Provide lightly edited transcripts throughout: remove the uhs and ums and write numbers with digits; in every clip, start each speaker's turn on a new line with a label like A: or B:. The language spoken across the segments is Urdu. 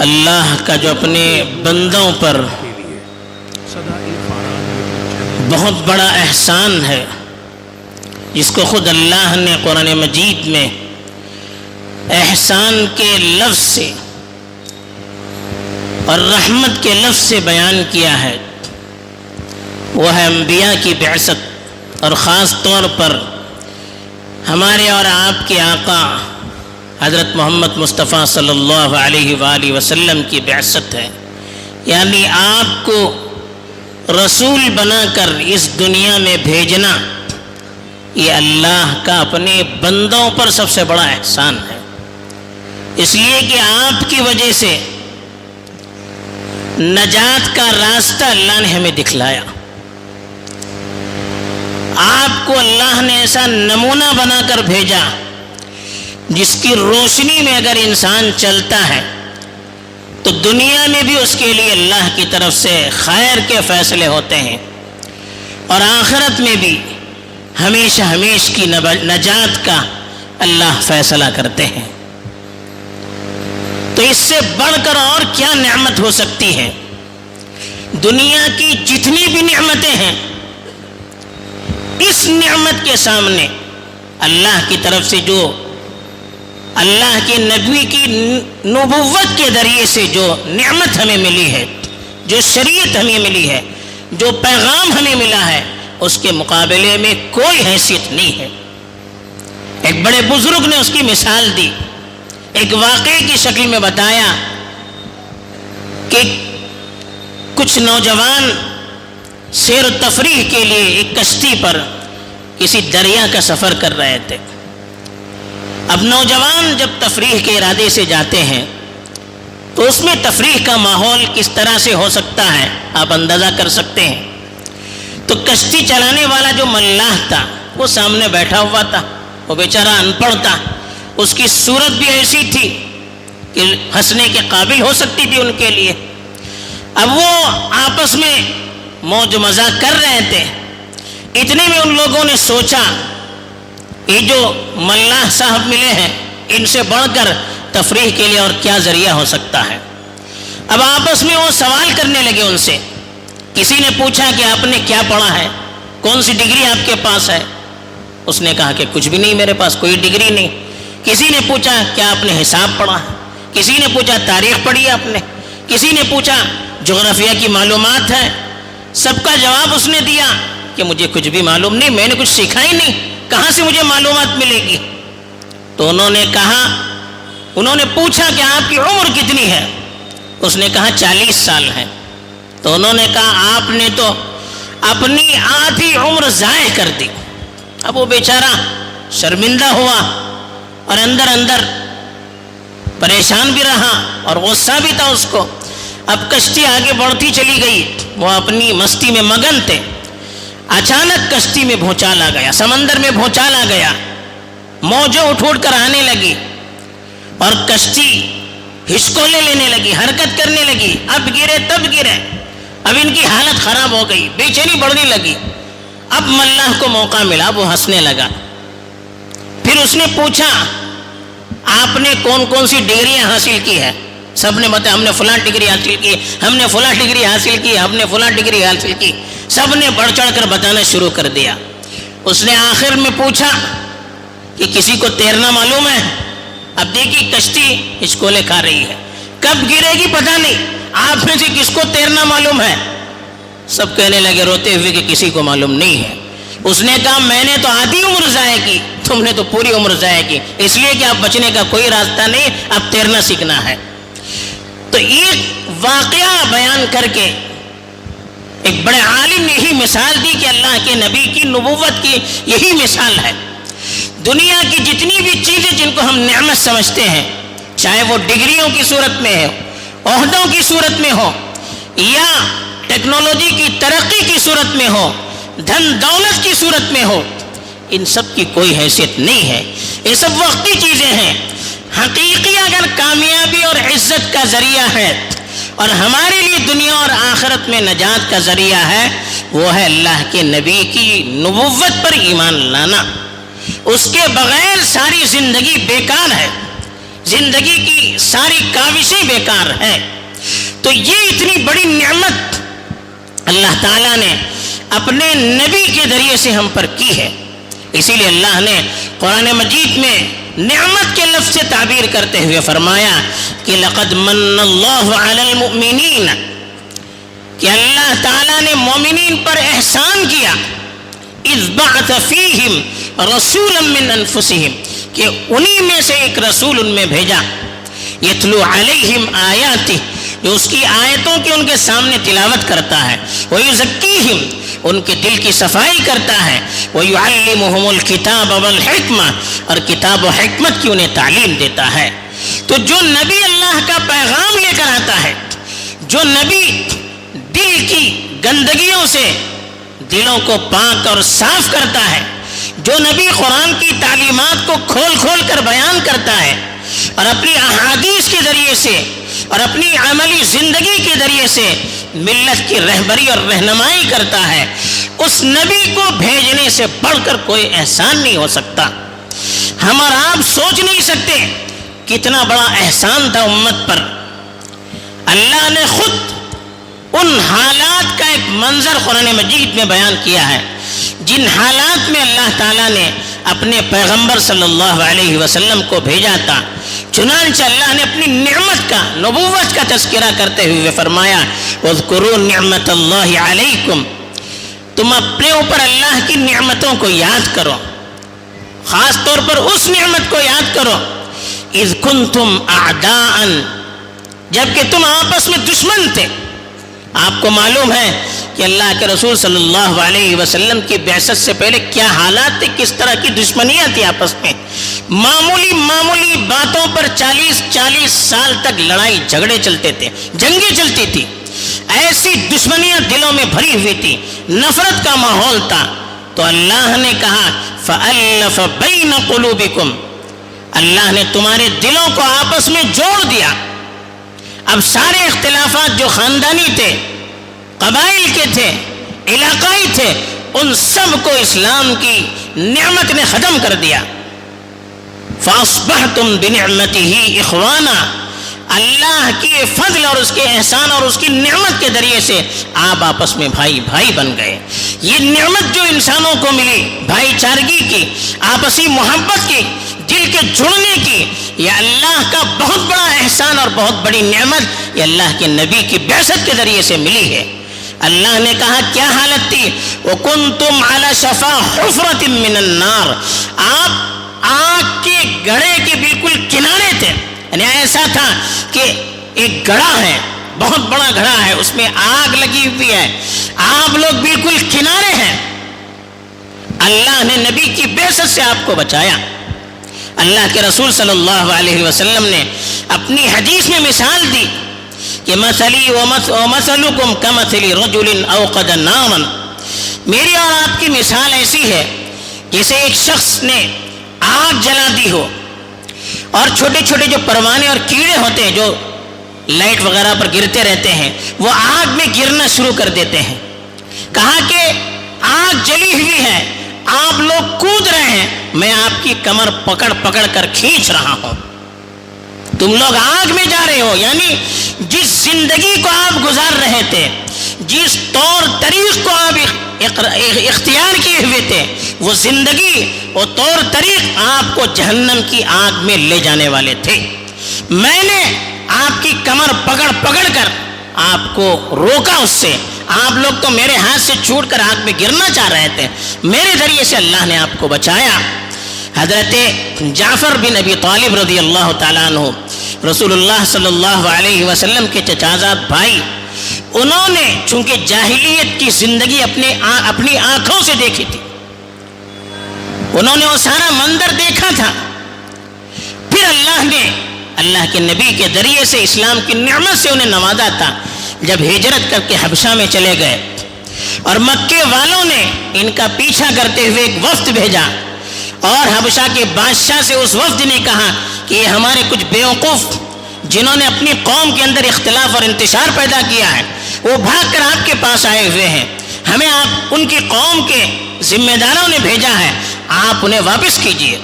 A: اللہ کا جو اپنے بندوں پر بہت بڑا احسان ہے، جس کو خود اللہ نے قرآن مجید میں احسان کے لفظ سے اور رحمت کے لفظ سے بیان کیا ہے، وہ ہے انبیاء کی بعثت، اور خاص طور پر ہمارے اور آپ کے آقا حضرت محمد مصطفیٰ صلی اللہ علیہ وآلہ وسلم کی بعثت ہے، یعنی آپ کو رسول بنا کر اس دنیا میں بھیجنا، یہ اللہ کا اپنے بندوں پر سب سے بڑا احسان ہے، اس لیے کہ آپ کی وجہ سے نجات کا راستہ اللہ نے ہمیں دکھلایا، آپ کو اللہ نے ایسا نمونہ بنا کر بھیجا جس کی روشنی میں اگر انسان چلتا ہے تو دنیا میں بھی اس کے لیے اللہ کی طرف سے خیر کے فیصلے ہوتے ہیں، اور آخرت میں بھی ہمیشہ ہمیش کی نجات کا اللہ فیصلہ کرتے ہیں۔ تو اس سے بڑھ کر اور کیا نعمت ہو سکتی ہے؟ دنیا کی جتنی بھی نعمتیں ہیں، اس نعمت کے سامنے اللہ کی طرف سے جو اللہ کے نبی کی نبوت کے ذریعے سے جو نعمت ہمیں ملی ہے، جو شریعت ہمیں ملی ہے، جو پیغام ہمیں ملا ہے، اس کے مقابلے میں کوئی حیثیت نہیں ہے۔ ایک بڑے بزرگ نے اس کی مثال دی، ایک واقعے کی شکل میں بتایا کہ کچھ نوجوان سیر و تفریح کے لیے ایک کشتی پر کسی دریا کا سفر کر رہے تھے۔ اب نوجوان جب تفریح کے ارادے سے جاتے ہیں تو اس میں تفریح کا ماحول کس طرح سے ہو سکتا ہے آپ اندازہ کر سکتے ہیں۔ تو کشتی چلانے والا جو ملاح تھا وہ سامنے بیٹھا ہوا تھا، وہ بیچارہ ان پڑھ تھا، اس کی صورت بھی ایسی تھی کہ ہنسنے کے قابل ہو سکتی تھی ان کے لیے۔ اب وہ آپس میں موج مزاق کر رہے تھے، اتنے میں ان لوگوں نے سوچا یہ جو ملاح صاحب ملے ہیں، ان سے بڑھ کر تفریح کے لیے اور کیا ذریعہ ہو سکتا ہے۔ اب آپس میں وہ سوال کرنے لگے ان سے۔ کسی نے پوچھا کہ آپ نے کیا پڑھا ہے، کون سی ڈگری آپ کے پاس ہے؟ اس نے کہا کہ کچھ بھی نہیں، میرے پاس کوئی ڈگری نہیں۔ کسی نے پوچھا کیا آپ نے حساب پڑھا ہے؟ کسی نے پوچھا تاریخ پڑھی آپ نے؟ کسی نے پوچھا جغرافیہ کی معلومات ہے؟ سب کا جواب اس نے دیا کہ مجھے کچھ بھی معلوم نہیں، میں نے کچھ سیکھا ہی نہیں، کہاں سے مجھے معلومات ملے گی؟ تو انہوں نے پوچھا کہ آپ کی عمر کتنی ہے؟ اس نے کہا 40 سال ہے۔ تو انہوں نے کہا آپ نے تو اپنی آدھی عمر ضائع کر دی۔ اب وہ بیچارہ شرمندہ ہوا اور اندر اندر پریشان بھی رہا اور غصہ بھی تھا اس کو۔ اب کشتی آگے بڑھتی چلی گئی، وہ اپنی مستی میں مگن تھے۔ اچانک کشتی میں بھونچال آ گیا، سمندر میں بھونچال آ گیا، موجیں اٹھ کر آنے لگی اور کشتی ہچکولے لینے لگی، حرکت کرنے لگی، اب گرے تب گرے۔ اب ان کی حالت خراب ہو گئی، بے چینی بڑھنے لگی۔ اب ملاح کو موقع ملا، وہ ہنسنے لگا۔ پھر اس نے پوچھا آپ نے کون کون سی ڈگریاں حاصل کی ہے؟ سب نے بتایا ہم نے فلاں ڈگری حاصل کی، ہم نے فلاں ڈگری حاصل کی، ہم نے فلاں ڈگری حاصل کی۔ سب نے بڑھ چڑھ کر بتانا شروع کر دیا۔ اس نے آخر میں پوچھا کہ کسی کو تیرنا معلوم ہے؟ اب دیکھیے کشتی ہچکولے کھا رہی ہے، کب گرے گی پتہ نہیں، آپ میں سے کس کو تیرنا معلوم ہے؟ سب کہنے لگے روتے ہوئے کہ کسی کو معلوم نہیں ہے۔ اس نے کہا میں نے تو آدھی عمر ضائع کی، تم نے تو پوری عمر ضائع کی، اس لیے کہ اب بچنے کا کوئی راستہ نہیں، اب تیرنا سیکھنا ہے۔ تو ایک واقعہ بیان کر کے ایک بڑے عالم نے یہی مثال دی کہ اللہ کے نبی کی نبوت کی یہی مثال ہے۔ دنیا کی جتنی بھی چیزیں جن کو ہم نعمت سمجھتے ہیں، چاہے وہ ڈگریوں کی صورت میں ہو، عہدوں کی صورت میں ہو، یا ٹیکنالوجی کی ترقی کی صورت میں ہو، دھن دولت کی صورت میں ہو، ان سب کی کوئی حیثیت نہیں ہے، یہ سب وقتی چیزیں ہیں۔ حقیقی اگر کامیابی اور عزت کا ذریعہ ہے اور ہمارے لیے دنیا اور آخرت میں نجات کا ذریعہ ہے، وہ ہے اللہ کے نبی کی نبوت پر ایمان لانا۔ اس کے بغیر ساری زندگی بیکار ہے۔ زندگی کی ساری کاوشیں بیکار ہیں. تو یہ اتنی بڑی نعمت اللہ تعالیٰ نے اپنے نبی کے ذریعے سے ہم پر کی ہے. اسی لیے اللہ نے قرآن مجید میں نعمت کے لفظ سے تعبیر کرتے ہوئے فرمایا کہ لقد من اللہ علی المؤمنین، کہ اللہ تعالیٰ نے مومنین پر احسان کیا. اذ بعث فیہم رسولا من انفسہم، کہ انہی میں سے ایک رسول ان میں بھیجا. یتلو علیہم آیاتہ، جو اس کی آیتوں کی ان کے سامنے تلاوت کرتا ہے. ویزکیہم، ان کے دل کی صفائی کرتا ہے. ویعلمہم الکتاب والحکمہ، اور کتاب و حکمت کی انہیں تعلیم دیتا ہے. تو جو نبی اللہ کا پیغام لے کر آتا ہے، جو نبی دل کی گندگیوں سے دلوں کو پاک اور صاف کرتا ہے، جو نبی قرآن کی تعلیمات کو کھول کھول کر بیان کرتا ہے اور اپنی احادیث کے ذریعے سے اور اپنی عملی زندگی کے ذریعے سے ملت کی رہبری اور رہنمائی کرتا ہے، اس نبی کو بھیجنے سے بڑھ کر کوئی احسان نہیں ہو سکتا. ہم اور آپ سوچ نہیں سکتے کتنا بڑا احسان تھا امت پر. اللہ نے خود ان حالات کا ایک منظر قرآن مجید میں بیان کیا ہے جن حالات میں اللہ تعالیٰ نے اپنے پیغمبر صلی اللہ علیہ وسلم کو بھیجا تھا. چنانچہ اللہ نے اپنی نعمت کا، نبوت کا تذکرہ کرتے ہوئے فرمایا اذکروا نعمت اللہ علیکم، تم اپنے اوپر اللہ کی نعمتوں کو یاد کرو، خاص طور پر اس نعمت کو یاد کرو اذ کنتم اعداء، جبکہ تم آپس میں دشمن تھے. آپ کو معلوم ہے کہ اللہ کے رسول صلی اللہ علیہ وسلم کی بعثت سے پہلے کیا حالات تھے، کس طرح کی دشمنیاں تھی آپس میں. معمولی باتوں پر 40 سال تک لڑائی جھگڑے چلتے تھے، جنگیں چلتی تھی. ایسی دشمنیاں دلوں میں بھری ہوئی تھی، نفرت کا ماحول تھا. تو اللہ نے کہا فَأَلَّفَ بَيْنَ قُلُوبِكُمْ، اللہ نے تمہارے دلوں کو آپس میں جوڑ دیا. اب سارے اختلافات جو خاندانی تھے، قبائل کے تھے، علاقائی تھے، ان سب کو اسلام کی نعمت نے ختم کر دیا. فَأَصْبَحْتُمْ بِنِعْمَتِهِ إِخْوَانًا، اللہ کے فضل اور اس کے احسان اور اس کی نعمت کے ذریعے سے آپ آپس میں بھائی بھائی بن گئے. یہ نعمت جو انسانوں کو ملی، بھائی چارگی کی، آپسی محبت کی، دل کے جڑنے کی، یہ اللہ کا بہت بڑا احسان اور بہت بڑی نعمت یہ اللہ کے نبی کی بعثت کے ذریعے سے ملی ہے. اللہ نے کہا کیا حالت تھی، وَكُنْتُمْ عَلَى شَفَا حُفْرَةٍ مِّنَ النَّارِ، آپ آگ کے گڑھے کے بالکل کنارے تھے. یعنی ایسا تھا کہ ایک گڑھا ہے، بہت بڑا گڑھا ہے، اس میں آگ لگی ہوئی ہے، آپ لوگ بالکل کنارے ہیں. اللہ نے نبی کی بعثت سے آپ کو بچایا. اللہ کے رسول صلی اللہ علیہ وسلم نے اپنی حدیث میں مثال دی کہ مثلی ومثلکم کمثل رجل اوقد نارا، میری اور آپ کی مثال ایسی ہے جیسے ایک شخص نے آگ جلا دی ہو، اور چھوٹے چھوٹے جو پروانے اور کیڑے ہوتے ہیں جو لائٹ وغیرہ پر گرتے رہتے ہیں، وہ آگ میں گرنا شروع کر دیتے ہیں. کہا کہ آگ جلی ہوئی ہے، آپ لوگ کود رہے ہیں، میں آپ کی کمر پکڑ پکڑ کر کھینچ رہا ہوں، تم لوگ آگ میں جا رہے ہو. یعنی جس زندگی کو آپ گزار رہے تھے، جس طور طریق کو آپ اختیار کیے ہوئے تھے، وہ زندگی، وہ طور طریق آپ کو جہنم کی آگ میں لے جانے والے تھے. میں نے آپ کی کمر پکڑ پکڑ کر آپ کو روکا اس سے. آپ لوگ تو میرے ہاتھ سے چھوٹ کر آگ میں گرنا چاہ رہے تھے، میرے ذریعے سے اللہ نے آپ کو بچایا. حضرت جعفر بن ابی طالب رضی اللہ تعالیٰ عنہ، رسول اللہ صلی اللہ علیہ وسلم کے چچازاد بھائی، انہوں نے چونکہ جاہلیت کی زندگی اپنی آنکھوں سے دیکھی تھی، انہوں نے وہ سارا منظر دیکھا تھا. پھر اللہ نے اللہ کے نبی کے ذریعے سے اسلام کی نعمت سے انہیں نوازا تھا. جب ہجرت کر کے حبشہ میں چلے گئے اور مکے والوں نے ان کا پیچھا کرتے ہوئے ایک وفد بھیجا، اور حبشہ کے بادشاہ سے اس وفد نے کہا کہ یہ ہمارے کچھ بیوقوف جنہوں نے اپنی قوم کے اندر اختلاف اور انتشار پیدا کیا ہے، وہ بھاگ کر آپ کے پاس آئے ہوئے ہیں، ہمیں آپ ان کی قوم کے ذمہ داروں نے بھیجا ہے، آپ انہیں واپس کیجئے.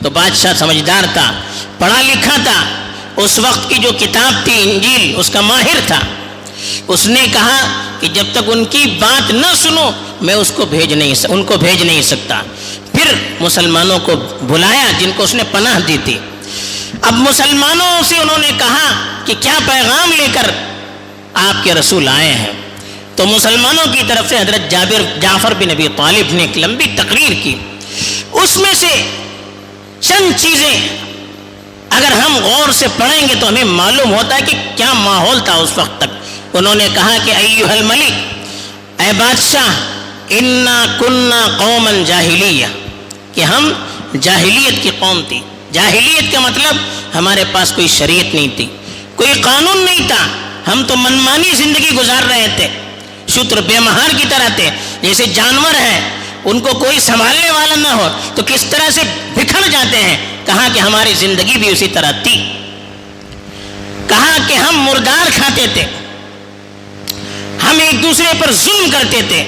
A: تو بادشاہ سمجھدار تھا، پڑھا لکھا تھا، اس وقت کی جو کتاب تھی انجیل اس کا ماہر تھا. اس نے کہا کہ جب تک ان کی بات نہ سنو میں ان کو بھیج نہیں سکتا. پھر مسلمانوں کو بلایا جن کو اس نے پناہ دی تھی. اب مسلمانوں سے انہوں نے کہا کہ کیا پیغام لے کر آپ کے رسول آئے ہیں؟ تو مسلمانوں کی طرف سے حضرت جعفر بن ابی طالب نے ایک لمبی تقریر کی. اس میں سے چند چیزیں اگر ہم غور سے پڑھیں گے تو ہمیں معلوم ہوتا ہے کہ کیا ماحول تھا اس وقت تک. انہوں نے کہا کہ ایھا الملک، اے بادشاہ، انا کننا قوما جاہلیہ، کہ ہم جاہلیت کی قوم تھی. جاہلیت کا مطلب ہمارے پاس کوئی شریعت نہیں تھی، کوئی قانون نہیں تھا، ہم تو منمانی زندگی گزار رہے تھے، شتر بے مہار کی طرح تھے. جیسے جانور ہیں، ان کو کوئی سنبھالنے والا نہ ہو تو کس طرح سے بکھر جاتے ہیں. کہا کہ ہماری زندگی بھی اسی طرح تھی. کہا کہ ہم مردار کھاتے تھے، ہم ایک دوسرے پر ظلم کرتے تھے،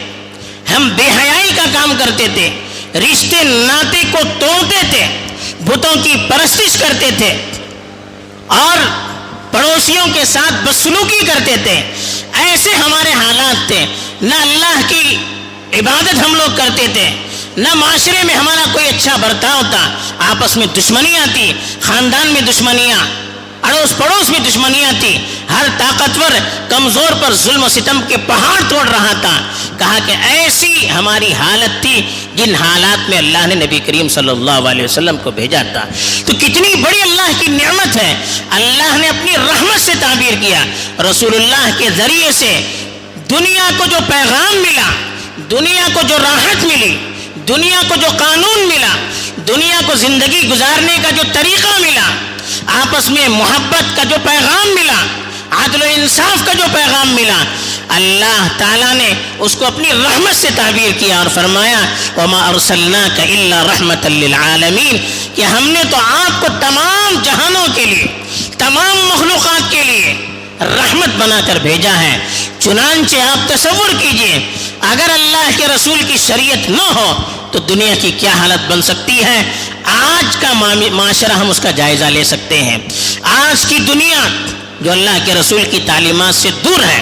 A: ہم بے حیائی کا کام کرتے تھے، رشتے ناطے کو توڑتے تھے، بتوں کی پرستش کرتے تھے اور پڑوسیوں کے ساتھ بدسلوکی کرتے تھے. ایسے ہمارے حالات تھے. نہ اللہ کی عبادت ہم لوگ کرتے تھے، نہ معاشرے میں ہمارا کوئی اچھا برتاؤ تھا. آپس میں دشمنیاں تھی، خاندان میں دشمنیاں، اڑوس پڑوس میں دشمنیاں تھی. ہر طاقتور کمزور پر ظلم و ستم کے پہاڑ توڑ رہا تھا. کہا کہ ایسی ہماری حالت تھی جن حالات میں اللہ نے نبی کریم صلی اللہ علیہ وسلم کو بھیجا تھا. تو کتنی بڑی اللہ کی نعمت ہے. اللہ نے اپنی رحمت سے تعبیر کیا. رسول اللہ کے ذریعے سے دنیا کو جو پیغام ملا، دنیا کو جو راحت ملی، دنیا کو جو قانون ملا، دنیا کو زندگی گزارنے کا جو طریقہ ملا، آپس میں محبت کا جو پیغام ملا، عدل و انصاف کا جو پیغام ملا، اللہ تعالیٰ نے اس کو اپنی رحمت سے تعبیر کیا اور فرمایا وَمَا أَرْسَلْنَاكَ إِلَّا رَحْمَةً لِّلْعَالَمِينَ، کہ ہم نے تو آپ کو تمام جہانوں کے لیے، تمام مخلوقات کے لیے رحمت بنا کر بھیجا ہے. چنانچہ آپ تصور کیجئے اگر اللہ کے رسول کی شریعت نہ ہو تو دنیا کی کیا حالت بن سکتی ہے. آج کا معاشرہ ہم اس کا جائزہ لے سکتے ہیں. آج کی دنیا جو اللہ کے رسول کی تعلیمات سے دور ہے،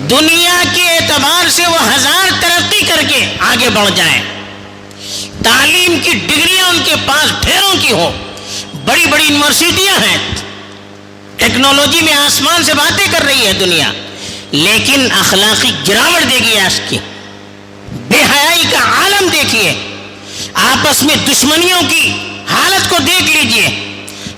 A: دنیا کے اعتبار سے وہ ہزار ترقی کر کے آگے بڑھ جائیں، تعلیم کی ڈگریاں ان کے پاس ڈھیروں کی ہو، بڑی بڑی یونیورسٹیاں ہیں، ٹیکنالوجی میں آسمان سے باتیں کر رہی ہے دنیا، لیکن اخلاقی گراوٹ دیکھیے، آج کی بے حیائی کا عالم دیکھیے، آپس میں دشمنیوں کی حالت کو دیکھ لیجئے.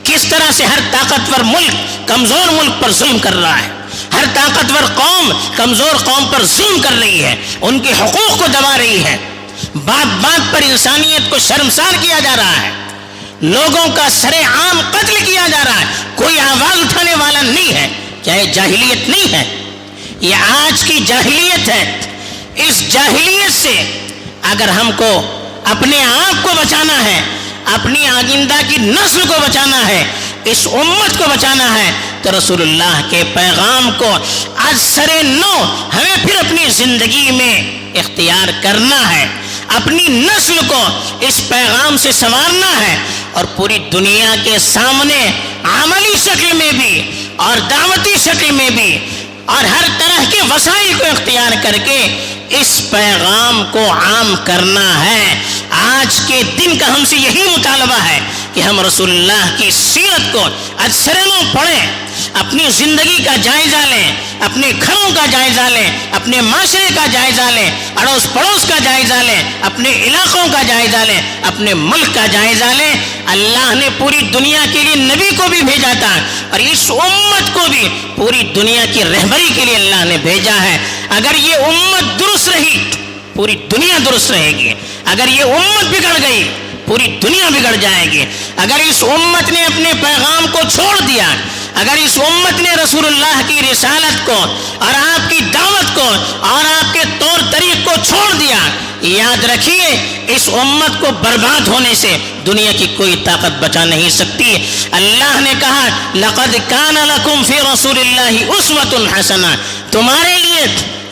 A: کس طرح سے ہر طاقتور ملک کمزور ملک پر ظلم کر رہا ہے، ہر طاقتور قوم کمزور قوم پر ظلم کر رہی ہے، ان کے حقوق کو دبا رہی ہے، بات بات پر انسانیت کو شرمسار کیا جا رہا ہے، لوگوں کا سر عام قتل کیا جا رہا ہے، کوئی آواز اٹھانے والا نہیں ہے. کیا یہ جاہلیت نہیں ہے؟ یہ آج کی جاہلیت ہے. اس جاہلیت سے اگر ہم کو اپنے آپ کو بچانا ہے، اپنی آئندہ کی نسل کو بچانا ہے، اس امت کو بچانا ہے، تو رسول اللہ کے پیغام کو آج سر نو ہمیں پھر اپنی زندگی میں اختیار کرنا ہے، اپنی نسل کو اس پیغام سے سنوارنا ہے اور پوری دنیا کے سامنے عملی شکل میں بھی اور دعوتی شکل میں بھی اور ہر طرح کے وسائل کو اختیار کر کے اس پیغام کو عام کرنا ہے. آج کے دن کا ہم سے یہی مطالبہ ہے کہ ہم رسول اللہ کی سیرت کو اثرنوں پڑھیں، اپنی زندگی کا جائزہ لیں، اپنے گھروں کا جائزہ لیں، اپنے معاشرے کا جائزہ لیں، اڑوس پڑوس کا جائزہ لیں، اپنے علاقوں کا جائزہ لیں، اپنے ملک کا جائزہ لیں. اللہ نے پوری دنیا کے لیے نبی کو بھی بھیجا تھا اور اس امت کو بھی پوری دنیا کی رہبری کے لیے اللہ نے بھیجا ہے. اگر یہ امت درست رہی پوری دنیا درست رہے گی، اگر یہ امت بگڑ گئی پوری دنیا بگڑ جائے گی. اگر اس امت نے اپنے پیغام کو چھوڑ دیا، اگر اس امت نے رسول اللہ کی رسالت کو اور آپ کی دعوت کو اور آپ کے طور طریق کو چھوڑ دیا، یاد رکھیے اس امت کو برباد ہونے سے دنیا کی کوئی طاقت بچا نہیں سکتی. اللہ نے کہا لقد کان لکم فی رسول اللہ اسوۃ حسنہ، تمہارے لیے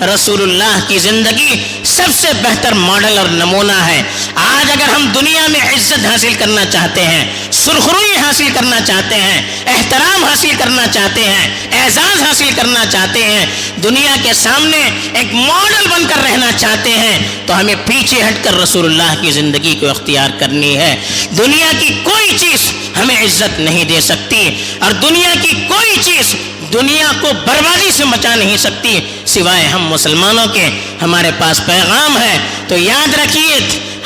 A: رسول اللہ کی زندگی سب سے بہتر ماڈل اور نمونہ ہے۔ آج اگر ہم دنیا میں عزت حاصل کرنا چاہتے ہیں، سرخروئی حاصل کرنا چاہتے ہیں، احترام حاصل کرنا چاہتے ہیں، اعزاز حاصل کرنا چاہتے ہیں، دنیا کے سامنے ایک ماڈل بن کر رہنا چاہتے ہیں، تو ہمیں پیچھے ہٹ کر رسول اللہ کی زندگی کو اختیار کرنی ہے۔ دنیا کی کوئی چیز ہمیں عزت نہیں دے سکتی، اور دنیا کی کوئی چیز دنیا کو بربادی سے بچا نہیں سکتی سوائے ہم مسلمانوں کے۔ ہمارے پاس پیغام ہے، تو یاد رکھیے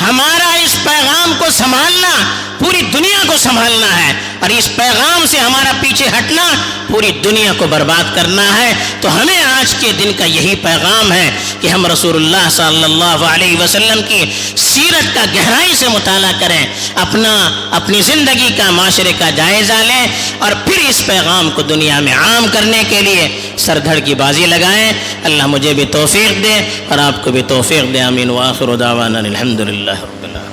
A: ہمارا اس پیغام کو سنبھالنا پوری دنیا کو سنبھالنا ہے، اور اس پیغام سے ہمارا پیچھے ہٹنا پوری دنیا کو برباد کرنا ہے۔ تو ہمیں آج کے دن کا یہی پیغام ہے کہ ہم رسول اللہ صلی اللہ علیہ وسلم کی سیرت کا گہرائی سے مطالعہ کریں، اپنی زندگی کا، معاشرے کا جائزہ لیں، اور پھر اس پیغام کو دنیا میں عام کرنے کے لیے سر دھڑ کی بازی لگائیں۔ اللہ مجھے بھی توفیق دے اور آپ کو بھی توفیق دے، آمین۔ وآخر دعوانا الحمدللہ رب العالمین۔